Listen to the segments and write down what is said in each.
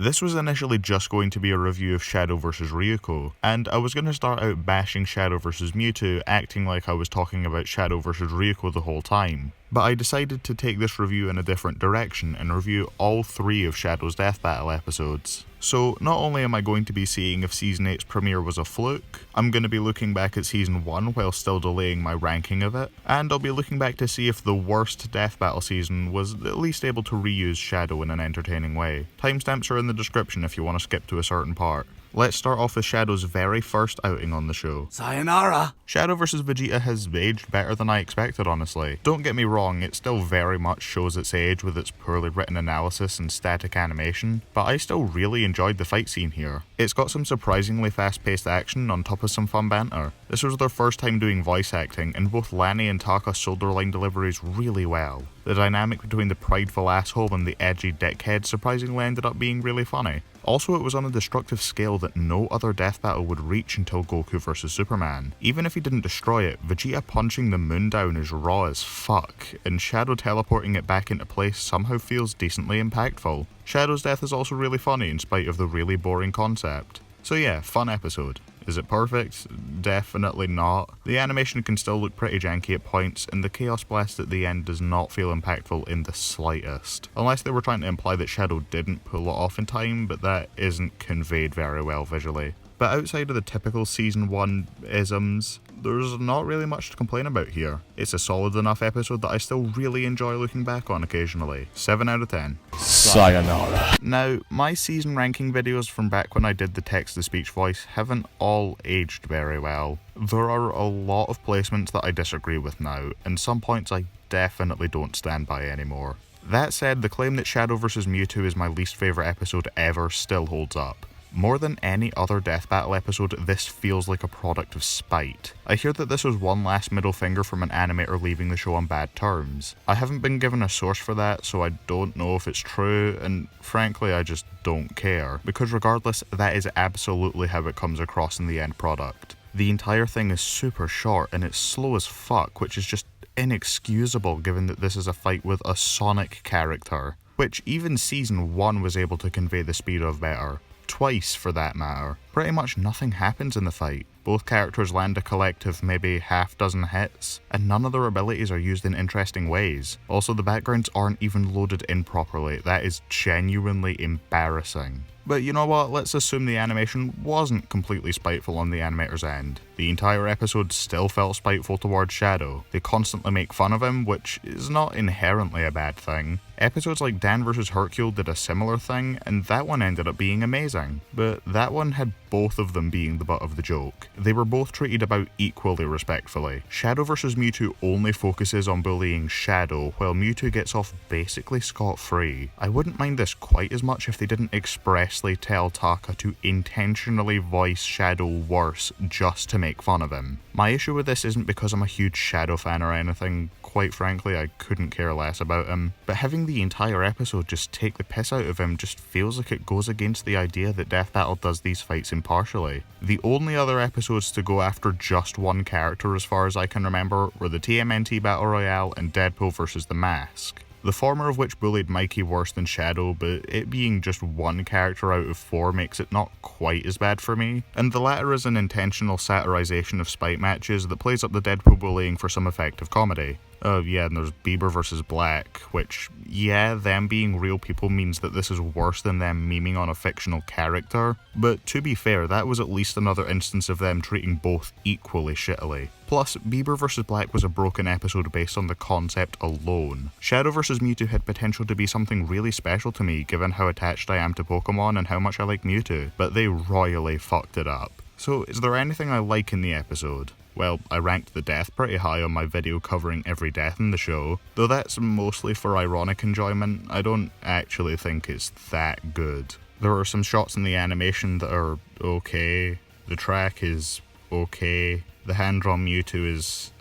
This was initially just going to be a review of Shadow vs Ryuko, and I was going to start out bashing Shadow vs Mewtwo, acting like I was talking about Shadow vs Ryuko the whole time. But I decided to take this review in a different direction and review all 3 of Shadow's Death Battle episodes. So not only am I going to be seeing if Season 8's premiere was a fluke, I'm going to be looking back at Season 1 while still delaying my ranking of it, and I'll be looking back to see if the worst Death Battle season was at least able to reuse Shadow in an entertaining way. Timestamps are in the description if you want to skip to a certain part. Let's start off with Shadow's very first outing on the show. Sayonara! Shadow vs Vegeta has aged better than I expected, honestly. Don't get me wrong, it still very much shows its age with its poorly written analysis and static animation, but I still really enjoyed the fight scene here. It's got some surprisingly fast-paced action on top of some fun banter. This was their first time doing voice acting, and both Lani and Taka sold their line deliveries really well. The dynamic between the prideful asshole and the edgy dickhead surprisingly ended up being really funny. Also, it was on a destructive scale that no other death battle would reach until Goku vs Superman. Even if he didn't destroy it, Vegeta punching the moon down is raw as fuck, and Shadow teleporting it back into place somehow feels decently impactful. Shadow's death is also really funny in spite of the really boring concept. So yeah, fun episode. Is it perfect? Definitely not. The animation can still look pretty janky at points, and the Chaos Blast at the end does not feel impactful in the slightest. Unless they were trying to imply that Shadow didn't pull it off in time, but that isn't conveyed very well visually. But outside of the typical Season 1 isms, there's not really much to complain about here. It's a solid enough episode that I still really enjoy looking back on occasionally. 7 out of 10. Sayonara. Now, my season ranking videos from back when I did the text-to-speech voice haven't all aged very well. There are a lot of placements that I disagree with now, and some points I definitely don't stand by anymore. That said, the claim that Shadow vs Mewtwo is my least favourite episode ever still holds up. More than any other Death Battle episode, this feels like a product of spite. I hear that this was one last middle finger from an animator leaving the show on bad terms. I haven't been given a source for that, so I don't know if it's true, and frankly I just don't care, because regardless, that is absolutely how it comes across in the end product. The entire thing is super short and it's slow as fuck, which is just inexcusable given that this is a fight with a Sonic character, which even Season 1 was able to convey the speed of better. Twice, for that matter. Pretty much nothing happens in the fight. Both characters land a collective maybe half-dozen hits, and none of their abilities are used in interesting ways. Also, the backgrounds aren't even loaded in properly. That is genuinely embarrassing. But you know what, let's assume the animation wasn't completely spiteful on the animator's end. The entire episode still felt spiteful towards Shadow. They constantly make fun of him, which is not inherently a bad thing. Episodes like Dan vs Hercule did a similar thing, and that one ended up being amazing. But that one had both of them being the butt of the joke. They were both treated about equally respectfully. Shadow vs Mewtwo only focuses on bullying Shadow, while Mewtwo gets off basically scot-free. I wouldn't mind this quite as much if they didn't expressly tell Taka to intentionally voice Shadow worse just to make fun of him. My issue with this isn't because I'm a huge Shadow fan or anything. Quite frankly, I couldn't care less about him. But having the entire episode just take the piss out of him just feels like it goes against the idea that Death Battle does these fights impartially. The only other episodes to go after just one character as far as I can remember were the TMNT Battle Royale and Deadpool vs The Mask. The former of which bullied Mikey worse than Shadow, but it being just one character out of 4 makes it not quite as bad for me, and the latter is an intentional satirization of spite matches that plays up the Deadpool bullying for some effective comedy. Yeah, and there's Bieber vs Black, which, yeah, them being real people means that this is worse than them memeing on a fictional character, but to be fair, that was at least another instance of them treating both equally shittily. Plus, Bieber vs Black was a broken episode based on the concept alone. Shadow vs Mewtwo had potential to be something really special to me given how attached I am to Pokemon and how much I like Mewtwo, but they royally fucked it up. So, is there anything I like in the episode? Well, I ranked the death pretty high on my video covering every death in the show, though that's mostly for ironic enjoyment. I don't actually think it's that good. There are some shots in the animation that are okay, the track is okay, the hand-drawn Mewtwo is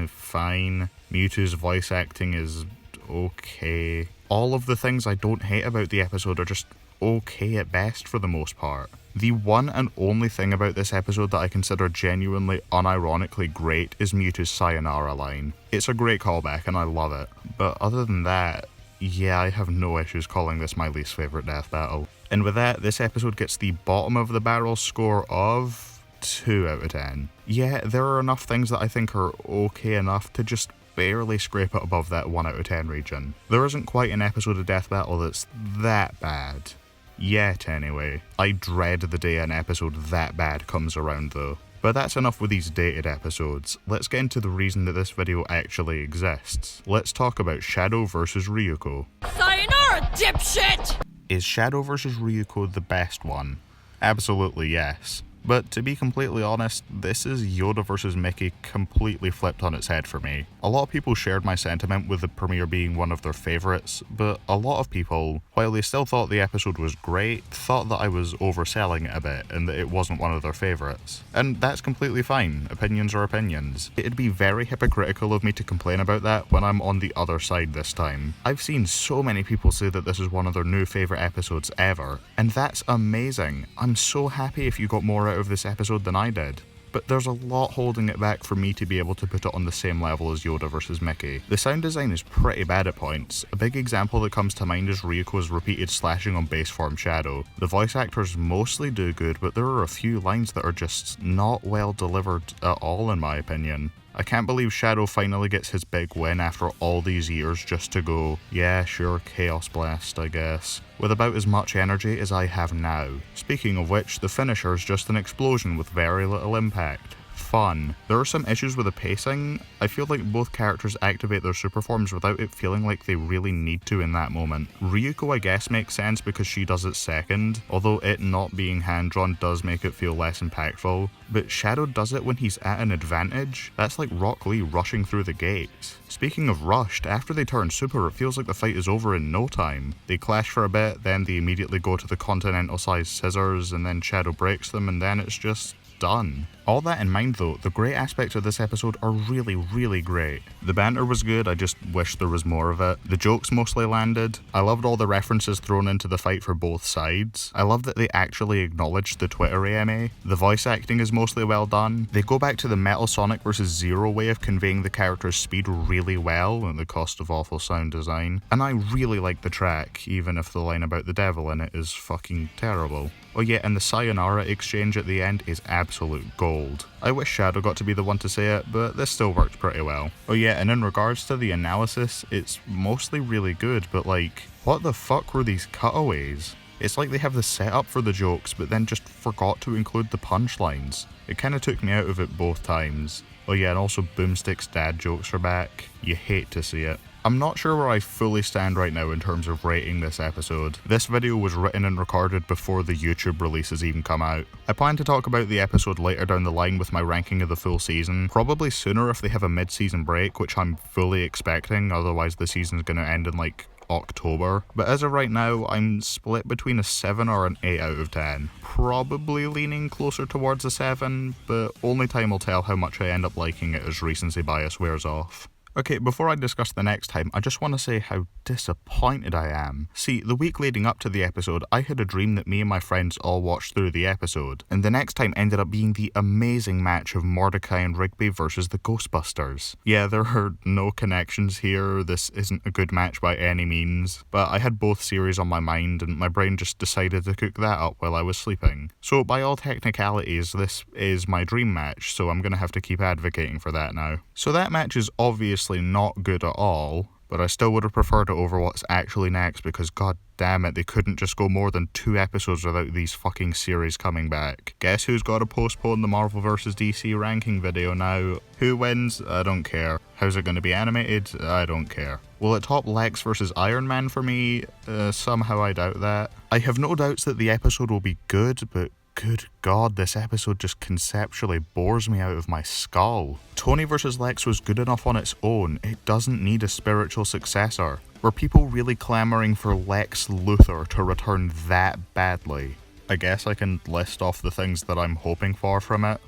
fine, Mewtwo's voice acting is okay. All of the things I don't hate about the episode are just okay at best for the most part. The one and only thing about this episode that I consider genuinely unironically great is Mewtwo's Sayonara line. It's a great callback and I love it, but other than that, yeah, I have no issues calling this my least favourite death battle. And with that, this episode gets the bottom of the barrel score of 2 out of 10. Yeah, there are enough things that I think are okay enough to just barely scrape it above that 1 out of 10 region. There isn't quite an episode of Death Battle that's that bad. Yet, anyway. I dread the day an episode that bad comes around though. But that's enough with these dated episodes. Let's get into the reason that this video actually exists. Let's talk about Shadow vs Ryuko. Sayonara, dipshit! Is Shadow vs Ryuko the best one? Absolutely yes. But to be completely honest, this is Yoda vs Mickey completely flipped on its head for me. A lot of people shared my sentiment with the premiere being one of their favourites, but a lot of people, while they still thought the episode was great, thought that I was overselling it a bit and that it wasn't one of their favourites. And that's completely fine, opinions are opinions. It'd be very hypocritical of me to complain about that when I'm on the other side this time. I've seen so many people say that this is one of their new favourite episodes ever, and that's amazing. I'm so happy if you got more out of this episode than I did. But there's a lot holding it back for me to be able to put it on the same level as Yoda vs Mickey. The sound design is pretty bad at points. A big example that comes to mind is Ryuko's repeated slashing on base form Shadow. The voice actors mostly do good, but there are a few lines that are just not well delivered at all in my opinion. I can't believe Shadow finally gets his big win after all these years just to go, yeah sure, Chaos Blast I guess, with about as much energy as I have now. Speaking of which, the finisher is just an explosion with very little impact. Fun. There are some issues with the pacing. I feel like both characters activate their super forms without it feeling like they really need to in that moment. Ryuko I guess makes sense because she does it second, although it not being hand-drawn does make it feel less impactful. But Shadow does it when he's at an advantage. That's like Rock Lee rushing through the gates. Speaking of rushed, after they turn super it feels like the fight is over in no time. They clash for a bit, then they immediately go to the continental-sized scissors, and then Shadow breaks them, and then it's just done. All that in mind though, the great aspects of this episode are really great. The banter was good, I just wish there was more of it. The jokes mostly landed. I loved all the references thrown into the fight for both sides. I love that they actually acknowledged the Twitter AMA. The voice acting is mostly well done. They go back to the Metal Sonic vs Zero way of conveying the character's speed really well at the cost of awful sound design. And I really like the track, even if the line about the devil in it is fucking terrible. Oh yeah, and the Sayonara exchange at the end is absolute gold. I wish Shadow got to be the one to say it, but this still worked pretty well. Oh yeah, and in regards to the analysis, it's mostly really good, but like, what the fuck were these cutaways? It's like they have the setup for the jokes, but then just forgot to include the punchlines. It kinda took me out of it both times. Oh yeah, and also Boomstick's dad jokes are back. You hate to see it. I'm not sure where I fully stand right now in terms of rating this episode. This video was written and recorded before the YouTube releases even come out. I plan to talk about the episode later down the line with my ranking of the full season, probably sooner if they have a mid-season break, which I'm fully expecting, otherwise the season's gonna end in like October. But as of right now, I'm split between a 7 or an 8 out of 10. Probably leaning closer towards a 7, but only time will tell how much I end up liking it as recency bias wears off. Okay, before I discuss the next time, I just want to say how disappointed I am. See, the week leading up to the episode, I had a dream that me and my friends all watched through the episode, and the next time ended up being the amazing match of Mordecai and Rigby versus the Ghostbusters. Yeah, there are no connections here, this isn't a good match by any means, but I had both series on my mind and my brain just decided to cook that up while I was sleeping. So by all technicalities, this is my dream match, so I'm gonna have to keep advocating for that now. So that match is obviously not good at all, but I still would have preferred it over what's actually next because god damn it, they couldn't just go more than 2 episodes without these fucking series coming back. Guess who's got to postpone the Marvel vs DC ranking video now? Who wins? I don't care. How's it going to be animated? I don't care. Will it top Lex vs Iron Man for me? Somehow I doubt that. I have no doubts that the episode will be good, but good god, this episode just conceptually bores me out of my skull. Tony vs Lex was good enough on its own, it doesn't need a spiritual successor. Were people really clamoring for Lex Luthor to return that badly? I guess I can list off the things that I'm hoping for from it.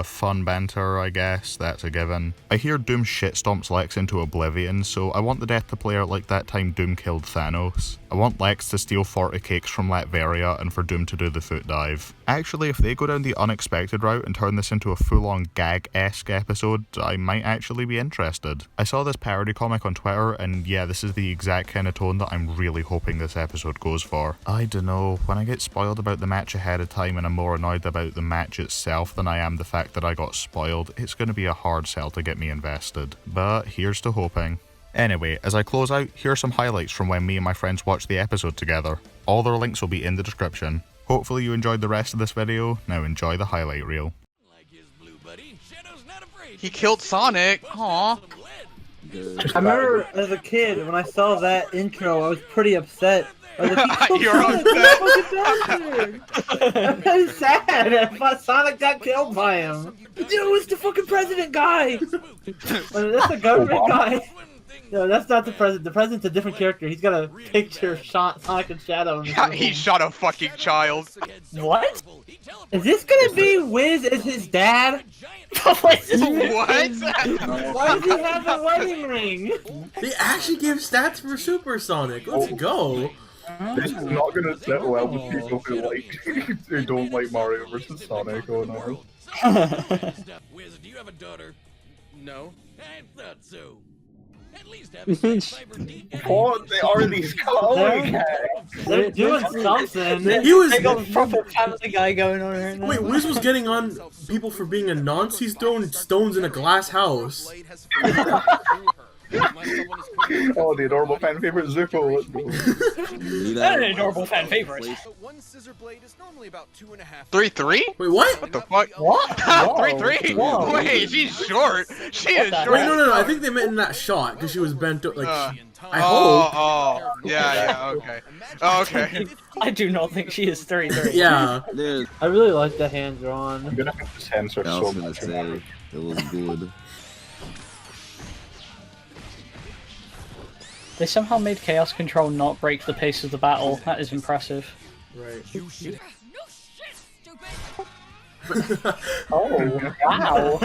Fun banter, I guess, that's a given. I hear Doom shitstomps Lex into oblivion, so I want the death to play out like that time Doom killed Thanos. I want Lex to steal 40 cakes from Latveria and for Doom to do the foot dive. Actually, if they go down the unexpected route and turn this into a full-on gag-esque episode, I might actually be interested. I saw this parody comic on Twitter, and yeah, this is the exact kind of tone that I'm really hoping this episode goes for. I dunno, when I get spoiled about the match ahead of time and I'm more annoyed about the match itself than I am the fact that I got spoiled, it's gonna be a hard sell to get me invested. But here's to hoping. Anyway, as I close out, here are some highlights from when me and my friends watched the episode together. All their links will be in the description. Hopefully you enjoyed the rest of this video, now enjoy the highlight reel. He killed Sonic. Aww. I remember as a kid when I saw that intro, I was pretty upset. I was like, You're I'm really sad. I thought Sonic got killed by him. Dude, it's the fucking president guy. That's the government guy. No, that's not the president. The president's a different character. He's got a picture of Sonic and Shadow. He shot a fucking child. What? Is this gonna be Wiz as his dad? What? What? Why does he have a wedding ring? They actually give stats for Supersonic. Let's go. This is not gonna sit well with people who don't like Mario vs Sonic. Oh no. Wiz, do you have a daughter? No. I thought so. At least have What? They are these coloring They're doing something. He was. They got a proper Family Guy going on right now. Wait, Wiz was getting on people for being a nonce. He's throwing stones in a glass house. Oh, the adorable fan favorite Zuko. Let's go. That's an adorable fan favorite. One scissor blade is normally about 2.5. 3-3? Wait, what? What the fuck? What? 3-3? Whoa. Wait, she's short. She is the short. Wait, no. I think they meant in that shot because she was bent. Like, I Oh, hope. oh, yeah, okay. Oh, okay. I do not think she is 3-3. Yeah. I really like the hand drawn. I'm gonna have to censor I so was gonna much. say, it was good. They somehow made Chaos Control not break the pace of the battle. That is impressive. Right. No shit, stupid. Oh, wow.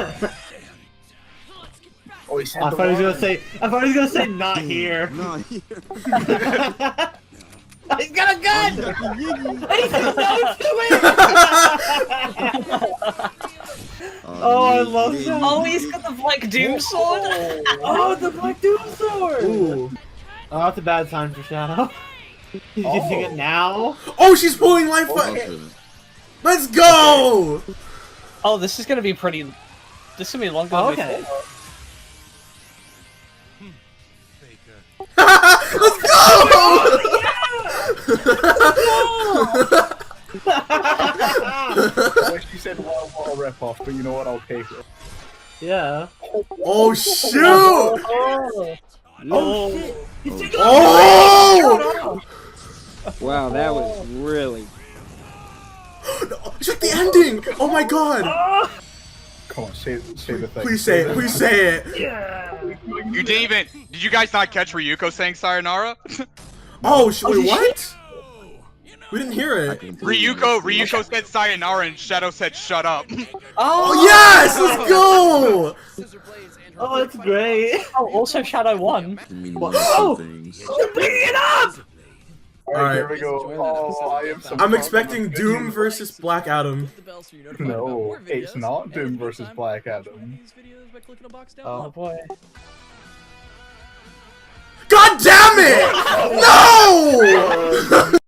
Oh, he said I the thought he was word. gonna say not here. Not here. He's got a gun! He said no to it! Oh, I love that. Oh, he's got the Black Doom sword. Oh, the Black Doom sword! Ooh. Oh, that's a bad time for Shadow. He's using it now. Oh, she's pulling life. Let's go. Oh, this is gonna be pretty. This is gonna be longer than Okay. before. Let's go. I wish you said what a rip off, but you know what? I'll take it. Yeah. Oh shoot. Oh. Oh. Shit. He's taking Oh. Wow, that was really. Check the ending. Oh my god. Come on, say the thing. Please say it. Please say it. You didn't even. Did you guys not catch Ryuko saying sayonara? Oh, wait, what? We didn't hear it. Ryuko said sayonara and Shadow said shut up. Oh yes, let's go. Oh, that's great. Oh, also Shadow won. Oh, Things. you're picking it up. Alright, here we go. Oh, I am so I'm expecting Doom versus Black Adam. No, it's not Doom versus Black Adam. Oh boy. God damn it! No!